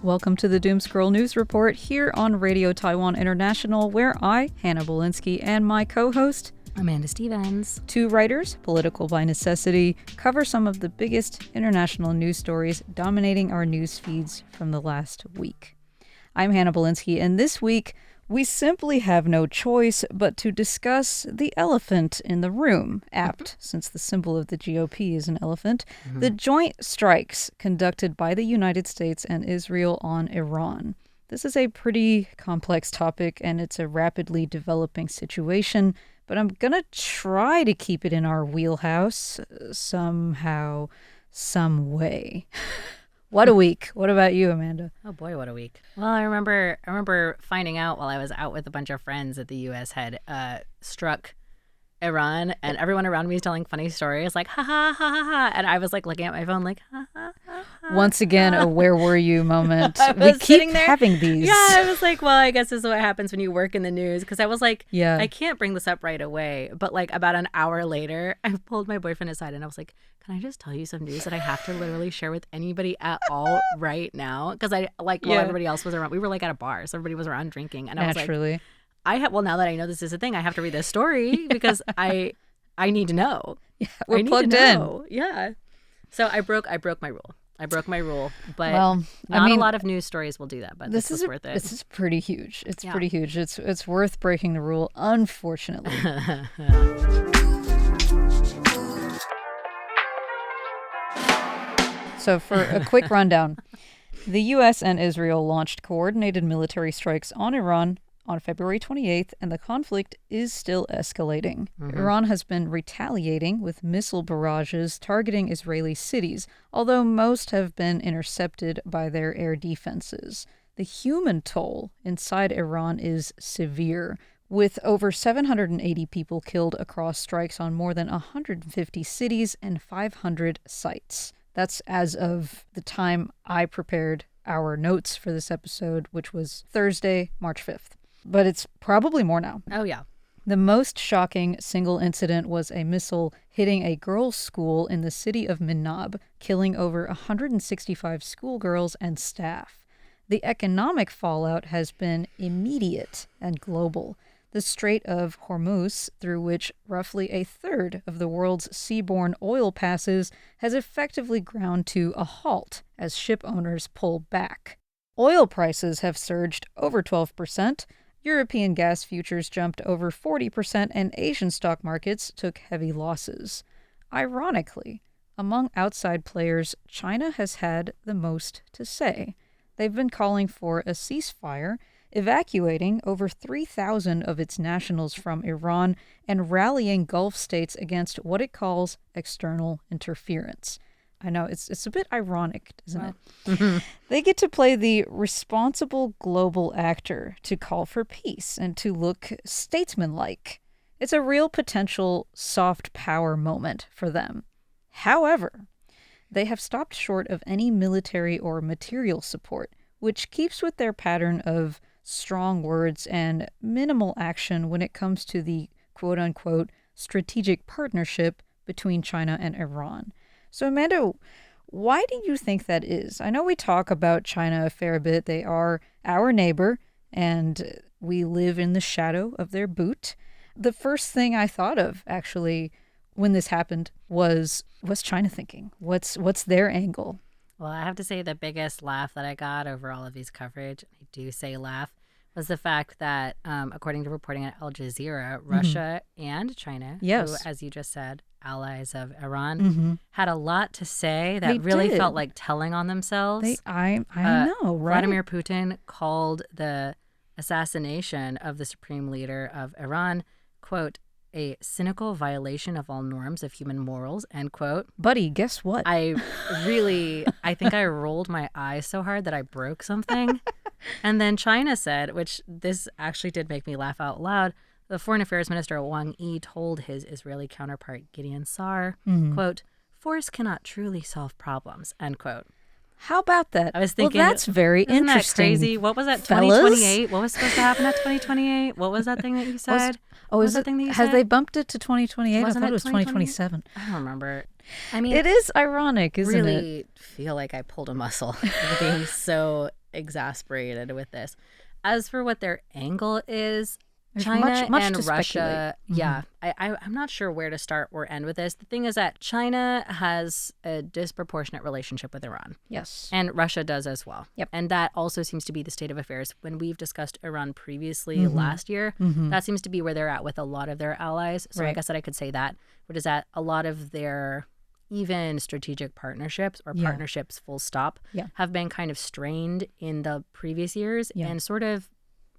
Welcome to the Doom Scroll News Report here on Radio Taiwan International, where I, Hanna Belinsky, and my co-host, Amanda Stevens, two writers, political by necessity, cover some of the biggest international news stories dominating our news feeds from the last week. I'm Hanna Belinsky, and this week, we simply have no choice but to discuss the elephant in the room, apt, since the symbol of the GOP is an elephant, the joint strikes conducted by the United States and Israel on Iran. This is a pretty complex topic, and it's a rapidly developing situation, but I'm going to try to keep it in our wheelhouse somehow, some way. What a week. What about you, Amanda? Oh boy, what a week. Well, I remember finding out while I was out with a bunch of friends that the U.S. had struck Iran, and everyone around me was telling funny stories like, ha ha ha ha ha. And I was like looking at my phone like, ha ha ha. Once again, a where were you moment. We keep having these. Yeah, I was like, well, I guess this is what happens when you work in the news. Because I was like, yeah, I can't bring this up right away. But like about an hour later, I pulled my boyfriend aside and I was like, can I just tell you some news that I have to literally share with anybody at all right now? Because while everybody else was around, we were like at a bar, so everybody was around drinking. And I was like, well, now that I know this is a thing, I have to read this story because I need to know. Yeah, we're plugged in. Yeah. So I broke my rule. But well, not a lot of news stories will do that, but this is worth it. This is pretty huge. It's pretty huge. It's worth breaking the rule, unfortunately. So for a quick rundown, the U.S. and Israel launched coordinated military strikes on Iran on February 28th, and the conflict is still escalating. Iran has been retaliating with missile barrages targeting Israeli cities, although most have been intercepted by their air defenses. The human toll inside Iran is severe, with over 780 people killed across strikes on more than 150 cities and 500 sites. That's as of the time I prepared our notes for this episode, which was Thursday, March 5th. But it's probably more now. Oh, yeah. The most shocking single incident was a missile hitting a girls' school in the city of Minab, killing over 165 schoolgirls and staff. The economic fallout has been immediate and global. The Strait of Hormuz, through which roughly a third of the world's seaborne oil passes, has effectively ground to a halt as ship owners pull back. Oil prices have surged over 12%. European gas futures jumped over 40%, and Asian stock markets took heavy losses. Ironically, among outside players, China has had the most to say. They've been calling for a ceasefire, evacuating over 3,000 of its nationals from Iran, and rallying Gulf states against what it calls external interference. I know, it's a bit ironic, isn't it? They get to play the responsible global actor, to call for peace and to look statesmanlike. It's a real potential soft power moment for them. However, they have stopped short of any military or material support, which keeps with their pattern of strong words and minimal action when it comes to the quote-unquote strategic partnership between China and Iran. So, Amanda, why do you think that is? I know we talk about China a fair bit. They are our neighbor, and we live in the shadow of their boot. The first thing I thought of, actually, when this happened was, what's China thinking? What's their angle? Well, I have to say the biggest laugh that I got over all of these coverage, I do say laugh, was the fact that, according to reporting at Al Jazeera, Russia and China, who, as you just said, allies of Iran, had a lot to say that really felt like telling on themselves. I know, right? Vladimir Putin called the assassination of the supreme leader of Iran, quote, a cynical violation of all norms of human morals, end quote. Buddy, guess what? I think I rolled my eyes so hard that I broke something. And then China said, which this actually did make me laugh out loud, the Foreign Affairs Minister Wang Yi told his Israeli counterpart Gideon Sa'ar, quote, force cannot truly solve problems, end quote. How about that? I was thinking, well, that's very isn't interesting. That crazy? What was that, 2028? What was supposed to happen at 2028? What was that thing that you said? Has they bumped it to 2028? Wasn't I thought it was 2027. I don't remember. I mean, it is ironic, isn't it? Really feel like I pulled a muscle being so exasperated with this. As for what their angle is, There's China much and to Russia, speculate. I'm not sure where to start or end with this. The thing is that China has a disproportionate relationship with Iran. Yes. And Russia does as well. Yep. And that also seems to be the state of affairs. When we've discussed Iran previously last year, that seems to be where they're at with a lot of their allies. So I Right. guess that I could say that, which is that a lot of their even strategic partnerships or partnerships full stop have been kind of strained in the previous years and sort of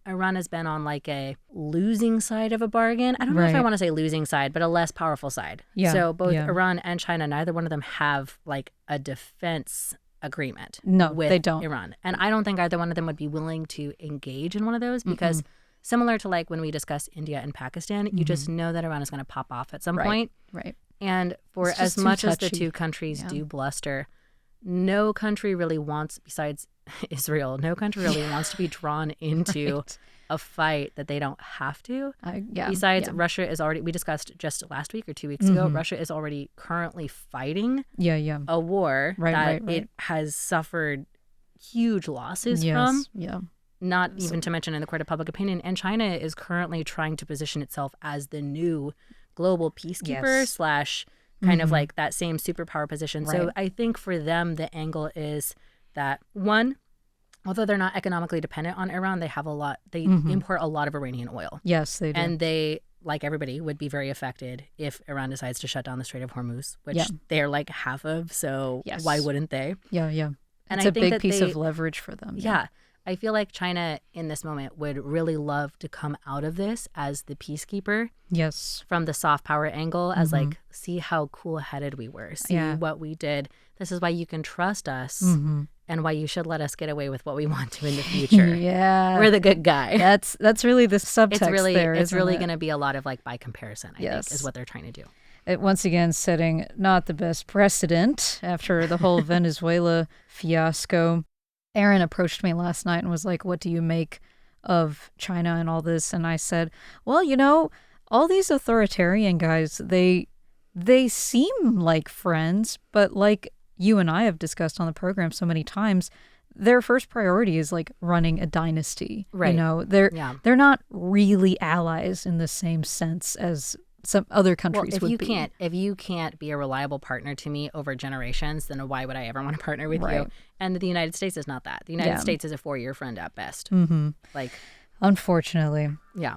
Iran has been on like a losing side of a bargain. I don't know if I want to say losing side, but a less powerful side. Yeah. So both Iran and China, neither one of them have like a defense agreement with they don't. Iran. And I don't think either one of them would be willing to engage in one of those because similar to like when we discuss India and Pakistan, you just know that Iran is going to pop off at some point. Right. And for It's as just too much as the touchy. two countries do bluster, no country really wants, besides Israel, no country really wants to be drawn into a fight that they don't have to. Besides, Russia is already, we discussed just last week or 2 weeks ago, Russia is already currently fighting a war that it has suffered huge losses from. Not even to mention in the court of public opinion. And China is currently trying to position itself as the new global peacekeeper slash kind of like that same superpower position. So I think for them, the angle is that one, although they're not economically dependent on Iran, they have a lot, they import a lot of Iranian oil. Yes, they do. And they, like everybody, would be very affected if Iran decides to shut down the Strait of Hormuz, which they're like half of. So why wouldn't they? Yeah. And It's I a think big piece of leverage for them. Yeah. I feel like China in this moment would really love to come out of this as the peacekeeper. Yes. From the soft power angle as like, see how cool-headed we were. See what we did. This is why you can trust us and why you should let us get away with what we want to in the future. We're the good guy. That's really the subtext it's really going to be a lot of like by comparison, I think, is what they're trying to do. It once again setting not the best precedent after the whole Venezuela fiasco. Aaron approached me last night and was like, what do you make of China and all this? And I said, well, you know, all these authoritarian guys, they seem like friends, but like you and I have discussed on the program so many times, their first priority is like running a dynasty. Right. You know, they're not really allies in the same sense as some other countries would be. If you can't be a reliable partner to me over generations, then why would I ever want to partner with you? And the United States is not that. The United States is a 4-year friend at best. Like, unfortunately. Yeah.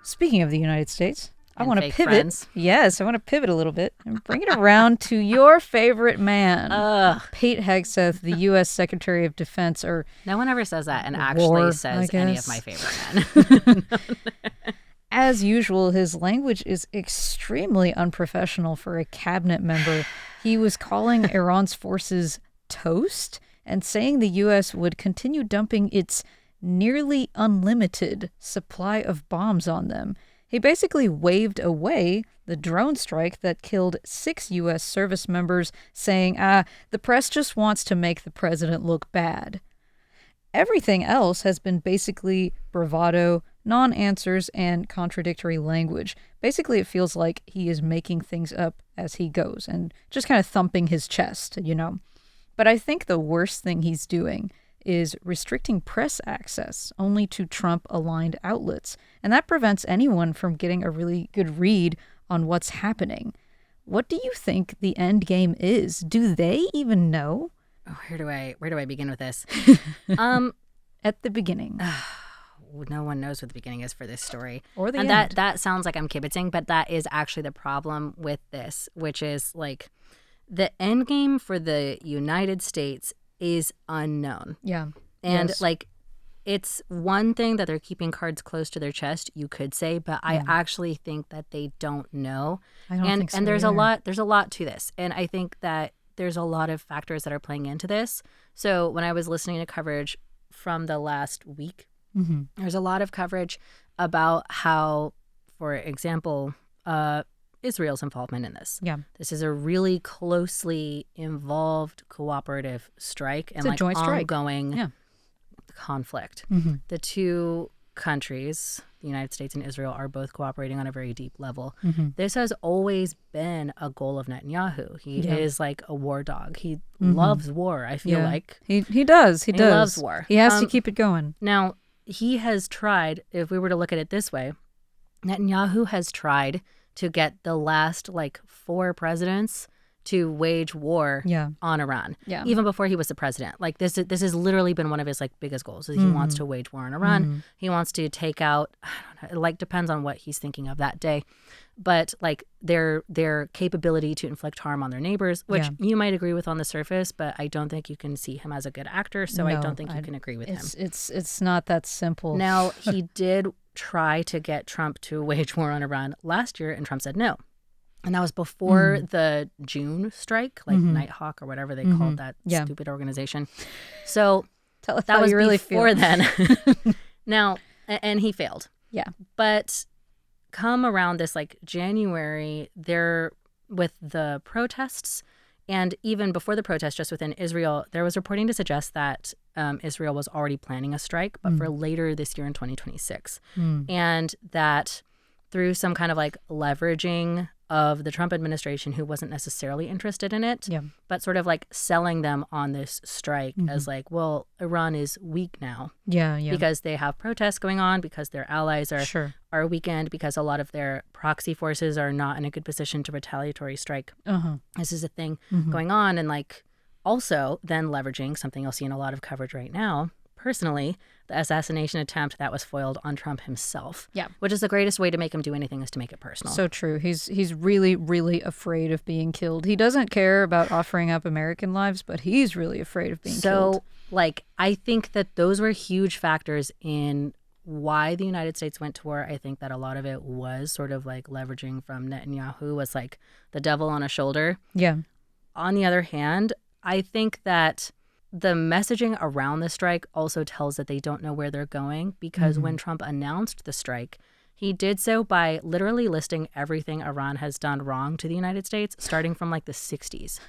Speaking of the United States, I want to pivot. Friends. Yes, I want to pivot a little bit and bring it around to your favorite man, Pete Hegseth, the U.S. Secretary of Defense. Or no one ever says that and actually says any of my favorite men. As usual, his language is extremely unprofessional for a cabinet member. He was calling Iran's forces toast and saying the U.S. would continue dumping its nearly unlimited supply of bombs on them. He basically waved away the drone strike that killed 6 U.S. service members, saying, the press just wants to make the president look bad. Everything else has been basically bravado, non-answers, and contradictory language. Basically, it feels like he is making things up as he goes and just kind of thumping his chest, you know. But I think the worst thing he's doing is restricting press access only to Trump-aligned outlets, and that prevents anyone from getting a really good read on what's happening. What do you think the end game is? Do they even know? Oh, where do I begin with this? At the beginning. No one knows what the beginning is for this story. Or the end. And that sounds like I'm kibitzing, but that is actually the problem with this, which is like the end game for the United States is unknown. Yeah. And like, it's one thing that they're keeping cards close to their chest, you could say, but I actually think that they don't know. I don't think so and there's either. there's a lot to this. And I think that there's a lot of factors that are playing into this. So when I was listening to coverage from the last week, there's a lot of coverage about how, for example, Israel's involvement in this. Yeah. This is a really closely involved cooperative strike and It's a like joint strike. ongoing conflict. Mm-hmm. The two countries, the United States and Israel, are both cooperating on a very deep level. Mm-hmm. This has always been a goal of Netanyahu. He is like a war dog. He Mm-hmm. loves war, I feel like. He does. He does. Loves war. He has to keep it going. Now, he has tried, if we were to look at it this way, Netanyahu has tried to get the last like 4 presidents to wage war on Iran, even before he was the president. Like this has literally been one of his like biggest goals. Is he wants to wage war on Iran. Mm-hmm. He wants to take out, I don't know, it like depends on what he's thinking of that day, but like their capability to inflict harm on their neighbors, which you might agree with on the surface, but I don't think you can see him as a good actor. So I don't think you can agree with him. It's not that simple. Now he did try to get Trump to wage war on Iran last year, and Trump said no. And that was before the June strike, like Nighthawk or whatever they called that stupid organization. So Tell us that how was you really before feel. then. Now, and he failed. Yeah. But come around this like January, there with the protests, and even before the protests, just within Israel, there was reporting to suggest that Israel was already planning a strike, but for later this year in 2026. And that through some kind of like leveraging of the Trump administration, who wasn't necessarily interested in it, but sort of like selling them on this strike as like, well, Iran is weak now. Because they have protests going on, because their allies are weakened, because a lot of their proxy forces are not in a good position to retaliatory strike. This is a thing going on. And like also then leveraging something you'll see in a lot of coverage right now, personally, the assassination attempt that was foiled on Trump himself. Which is the greatest way to make him do anything, is to make it personal. So true. He's really, really afraid of being killed. He doesn't care about offering up American lives, but he's really afraid of being killed. So, like, I think that those were huge factors in why the United States went to war. I think that a lot of it was sort of like leveraging from Netanyahu, was like the devil on a shoulder. On the other hand, I think that the messaging around the strike also tells that they don't know where they're going, because when Trump announced the strike, he did so by literally listing everything Iran has done wrong to the United States, starting from like the 60s.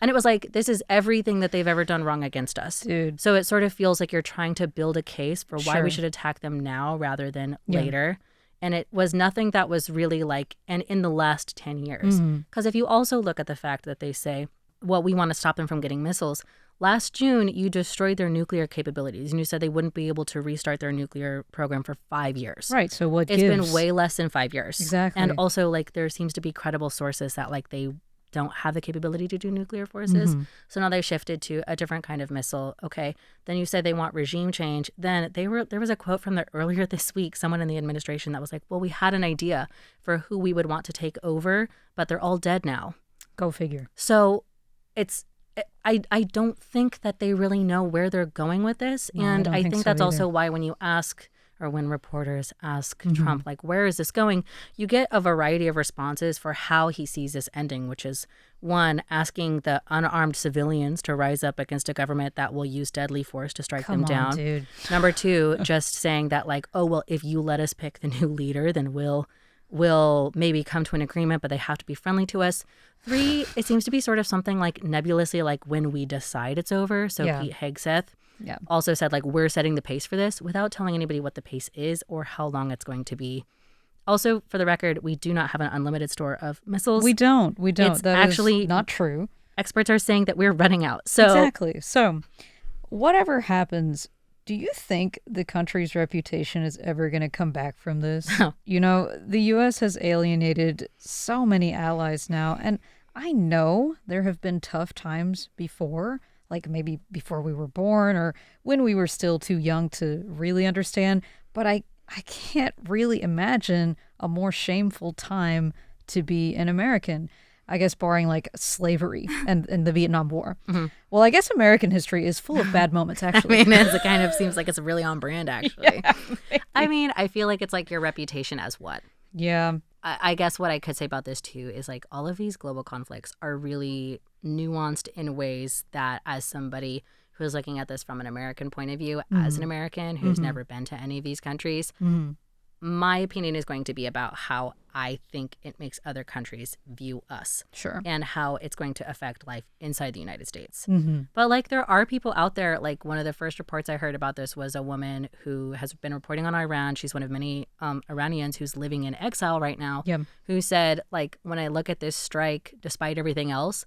And it was like, this is everything that they've ever done wrong against us. Dude. So it sort of feels like you're trying to build a case for why we should attack them now rather than later. And it was nothing that was really like, and in the last 10 years. Because if you also look at the fact that they say, well, we want to stop them from getting missiles. Last June, you destroyed their nuclear capabilities, and you said they wouldn't be able to restart their nuclear program for 5 years. Right, so what It's gives? been way less than 5 years. Exactly. And also, like, there seems to be credible sources that, like, they don't have the capability to do nuclear forces. So now they've shifted to a different kind of missile. Okay, then you said they want regime change. Then there was a quote from earlier this week, someone in the administration that was like, well, we had an idea for who we would want to take over, but they're all dead now. Go figure. So I don't think that they really know where they're going with this. No, and I think so that's either. also why when you ask, or when reporters ask Trump, like, where is this going? You get a variety of responses for how he sees this ending, which is, one, asking the unarmed civilians to rise up against a government that will use deadly force to strike them down. Dude. Number 2, just saying that, like, oh, well, if you let us pick the new leader, then we'll maybe come to an agreement, but they have to be friendly to us. 3, it seems to be sort of something like nebulously, like, when we decide it's over. So Pete Hegseth also said, like, we're setting the pace for this, without telling anybody what the pace is or how long it's going to be. Also, for the record, we do not have an unlimited store of missiles. We don't. It's That actually is not true. Experts are saying that we're running out. So Exactly. So whatever happens, do you think the country's reputation is ever going to come back from this? You know, the U.S. has alienated so many allies now, and I know there have been tough times before, like maybe before we were born or when we were still too young to really understand, but I can't really imagine a more shameful time to be an American. I guess barring like slavery and the Vietnam War. Well, I guess American history is full of bad moments, actually. I mean, it kind of seems like it's really on brand, actually. I mean, I feel like it's like your reputation as what? Yeah. I guess what I could say about this, too, is like all of these global conflicts are really nuanced in ways that, as somebody who's looking at this from an American point of view, as an American who's never been to any of these countries, my opinion is going to be about how I think it makes other countries view us. Sure. And how it's going to affect life inside the United States. Mm-hmm. But like there are people out there, like one of the first reports I heard about this was a woman who has been reporting on Iran. She's one of many Iranians who's living in exile right now, who said, like, when I look at this strike, despite everything else,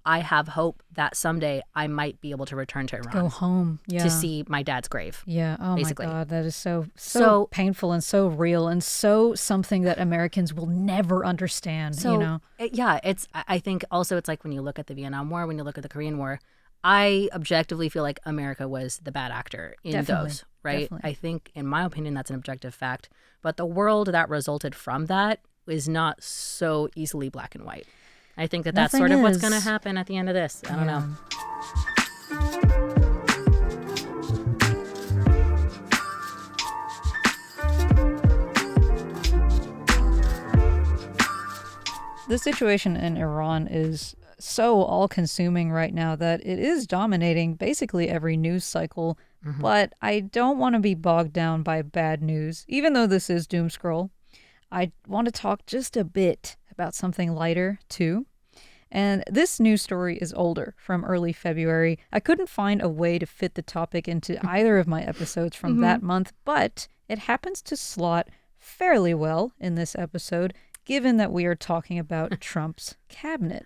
I have hope that someday I might be able to return to Iran. Go home, to see my dad's grave. Yeah, oh basically. My God, that is so painful and so real and so something that Americans will never understand, So, you know? I think also it's like when you look at the Vietnam War, when you look at the Korean War, I objectively feel like America was the bad actor in those, right? Definitely. I think, in my opinion, that's an objective fact. But the world that resulted from that is not so easily black and white. I think that's sort of what's going to happen at the end of this. I don't know. The situation in Iran is so all-consuming right now that it is dominating basically every news cycle. Mm-hmm. But I don't want to be bogged down by bad news, even though this is doom scroll. I want to talk just a bit about something lighter, too. And this news story is older, from early February. I couldn't find a way to fit the topic into either of my episodes from that month, but it happens to slot fairly well in this episode, given that we are talking about Trump's cabinet.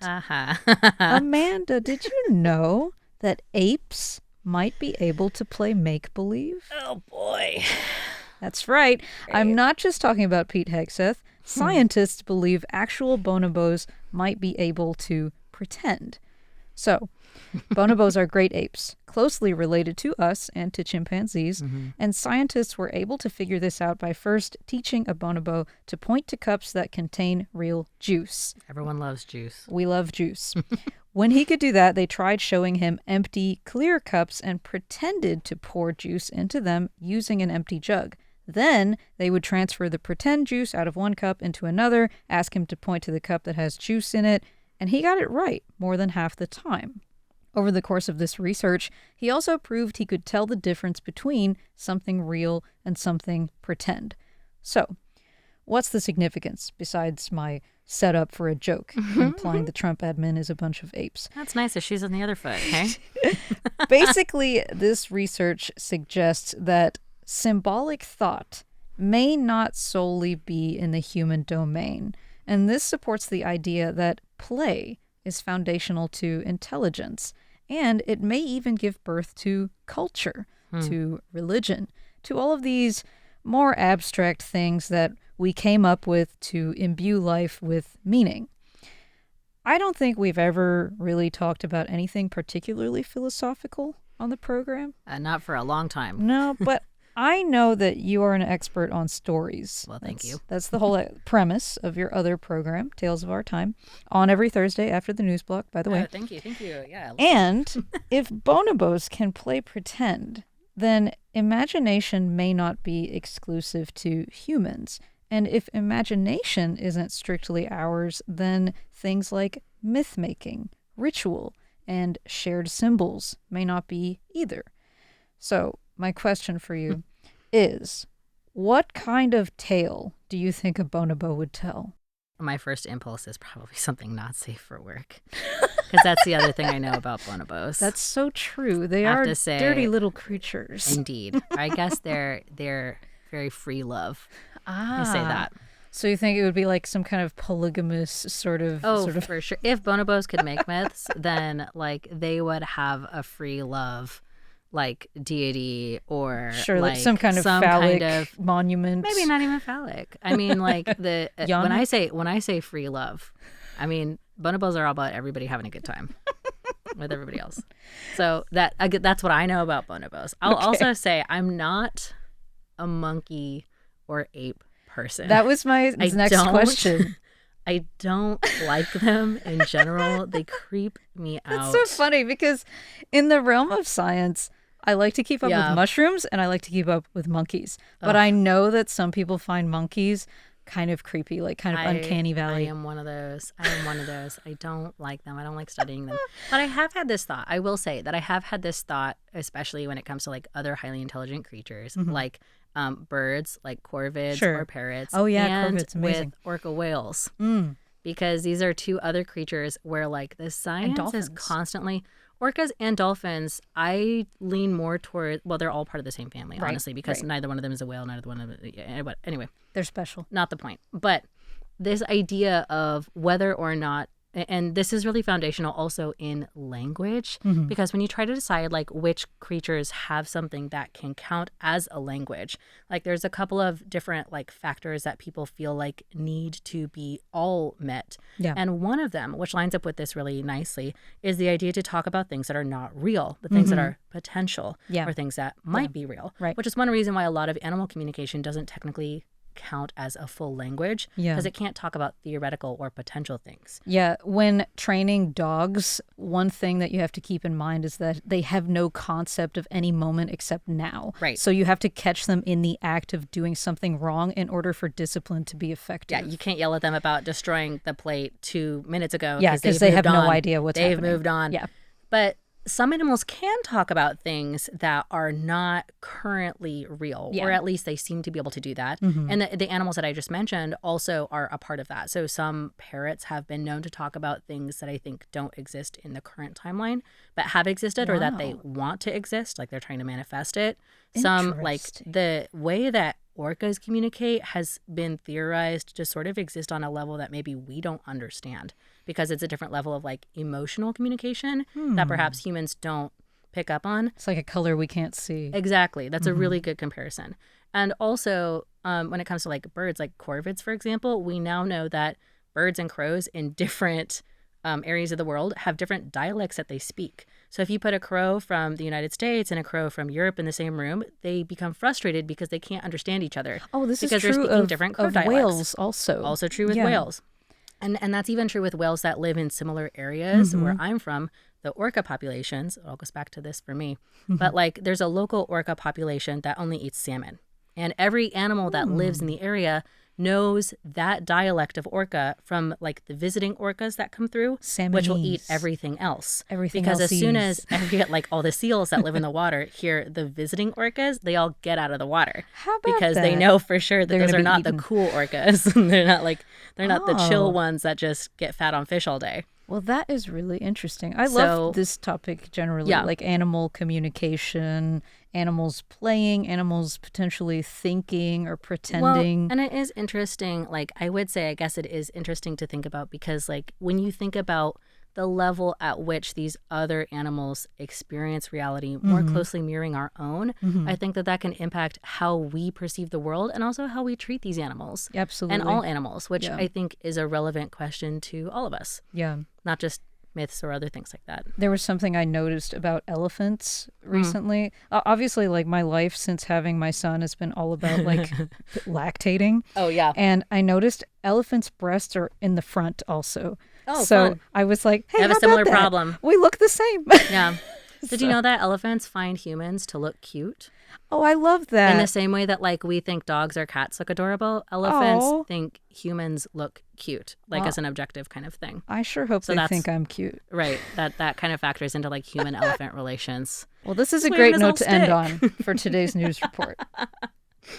Amanda, did you know that apes might be able to play make-believe? Oh, boy. That's right. I'm not just talking about Pete Hegseth. Scientists believe actual bonobos might be able to pretend. So, bonobos are great apes, closely related to us and to chimpanzees, and scientists were able to figure this out by first teaching a bonobo to point to cups that contain real juice. Everyone loves juice. We love juice. When he could do that, they tried showing him empty, clear cups and pretended to pour juice into them using an empty jug. Then they would transfer the pretend juice out of one cup into another, ask him to point to the cup that has juice in it, and he got it right more than half the time. Over the course of this research, he also proved he could tell the difference between something real and something pretend. So, what's the significance besides my setup for a joke implying the Trump admin is a bunch of apes? That's nice if she's on the other foot, hey? Basically, this research suggests that symbolic thought may not solely be in the human domain, and this supports the idea that play is foundational to intelligence, and it may even give birth to culture, to religion, to all of these more abstract things that we came up with to imbue life with meaning. I don't think we've ever really talked about anything particularly philosophical on the program. Not for a long time. No, but I know that you are an expert on stories. Well, thank you. That's the whole premise of your other program, Tales of Our Time, on every Thursday after the news block, by the way. Thank you. Yeah. And if bonobos can play pretend, then imagination may not be exclusive to humans. And if imagination isn't strictly ours, then things like myth-making, ritual, and shared symbols may not be either. So, my question for you is, what kind of tale do you think a bonobo would tell? My first impulse is probably something not safe for work. Because that's the other thing I know about bonobos. That's so true. They are dirty little creatures. Indeed. I guess they're very free love. I say that. So you think it would be like some kind of polygamous sort of... for sure. If bonobos could make myths, then like they would have a free love like deity or like some kind of phallic monument. Maybe not even phallic. I mean, like when I say free love, I mean bonobos are all about everybody having a good time with everybody else. So that's what I know about bonobos. I'll also say I'm not a monkey or ape person. That was my next question. I don't like them in general. They creep me out. That's so funny because in the realm of science, I like to keep up with mushrooms and I like to keep up with monkeys. But I know that some people find monkeys kind of creepy, like kind of uncanny valley. I am one of those. I don't like them. I don't like studying them. But I have had this thought. I will say that I have had this thought, especially when it comes to like other highly intelligent creatures, like birds, like corvids or parrots. Oh yeah, and corvids, amazing. With orca whales. Because these are two other creatures where like the science is constantly... Orcas and dolphins, I lean more toward... Well, they're all part of the same family, honestly, because neither one of them is a whale, neither one of them... But anyway. They're special. Not the point. But this idea of whether or not... And this is really foundational also in language, because when you try to decide like which creatures have something that can count as a language, like there's a couple of different like factors that people feel like need to be all met. Yeah. And one of them, which lines up with this really nicely, is the idea to talk about things that are not real, the things that are potential, or things that might be real, which is one reason why a lot of animal communication doesn't technically count as a full language, because it can't talk about theoretical or potential things. Yeah, when training dogs, one thing that you have to keep in mind is that they have no concept of any moment except now. Right. So you have to catch them in the act of doing something wrong in order for discipline to be effective. Yeah, you can't yell at them about destroying the plate 2 minutes ago. Yeah, because they have no idea what's happening. They've moved on. Yeah. But some animals can talk about things that are not currently real, or at least they seem to be able to do that. And the animals that I just mentioned also are a part of that. So some parrots have been known to talk about things that I think don't exist in the current timeline, but have existed or that they want to exist, like they're trying to manifest it. Some, like the way that orcas communicate has been theorized to sort of exist on a level that maybe we don't understand, because it's a different level of like emotional communication that perhaps humans don't pick up on. It's like a color we can't see. Exactly. That's a really good comparison. And also when it comes to like birds, like corvids, for example, we now know that birds and crows in different areas of the world have different dialects that they speak. So if you put a crow from the United States and a crow from Europe in the same room, they become frustrated because they can't understand each other. Oh, this is true true they're speaking different crow of dialects. whales also. Also true with whales. And that's even true with whales that live in similar areas where I'm from. The orca populations, it all goes back to this for me, but like there's a local orca population that only eats salmon. And every animal that lives in the area knows that dialect of orca from like the visiting orcas that come through, which will eat everything else. Because as soon as like all the seals that live in the water hear the visiting orcas, they all get out of the water. How about because that? They know for sure that those are not eaten. The cool orcas. they're not the chill ones that just get fat on fish all day. Well, that is really interesting. I love this topic generally, like animal communication, animals playing, animals potentially thinking or pretending. Well, and it is interesting, like I would say, I guess it is interesting to think about, because like when you think about the level at which these other animals experience reality more closely mirroring our own, I think that can impact how we perceive the world and also how we treat these animals. Absolutely. And all animals, which I think is a relevant question to all of us. Yeah. Not just myths or other things like that. There was something I noticed about elephants recently. Obviously, like my life since having my son has been all about like lactating. Oh, yeah. And I noticed elephants' breasts are in the front also. Oh, so fun. I was like, hey, I have how a similar about that? problem. We look the same. Yeah. Did you know that elephants find humans to look cute? Oh, I love that. In the same way that like we think dogs or cats look adorable, elephants think humans look cute, like as an objective kind of thing. I sure hope they think I'm cute. Right. That kind of factors into like human-elephant relations. Well, this is a great note to end on for today's news report.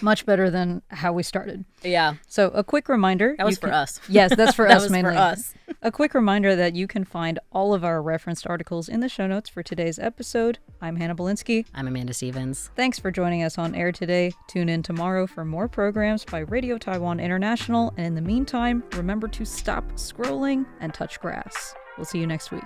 Much better than how we started. Yeah. So a quick reminder. That was for us. Yes, that's for us mainly. For us. A quick reminder that you can find all of our referenced articles in the show notes for today's episode. I'm Hannah Belinsky. I'm Amanda Stevens. Thanks for joining us on air today. Tune in tomorrow for more programs by Radio Taiwan International. And in the meantime, remember to stop scrolling and touch grass. We'll see you next week.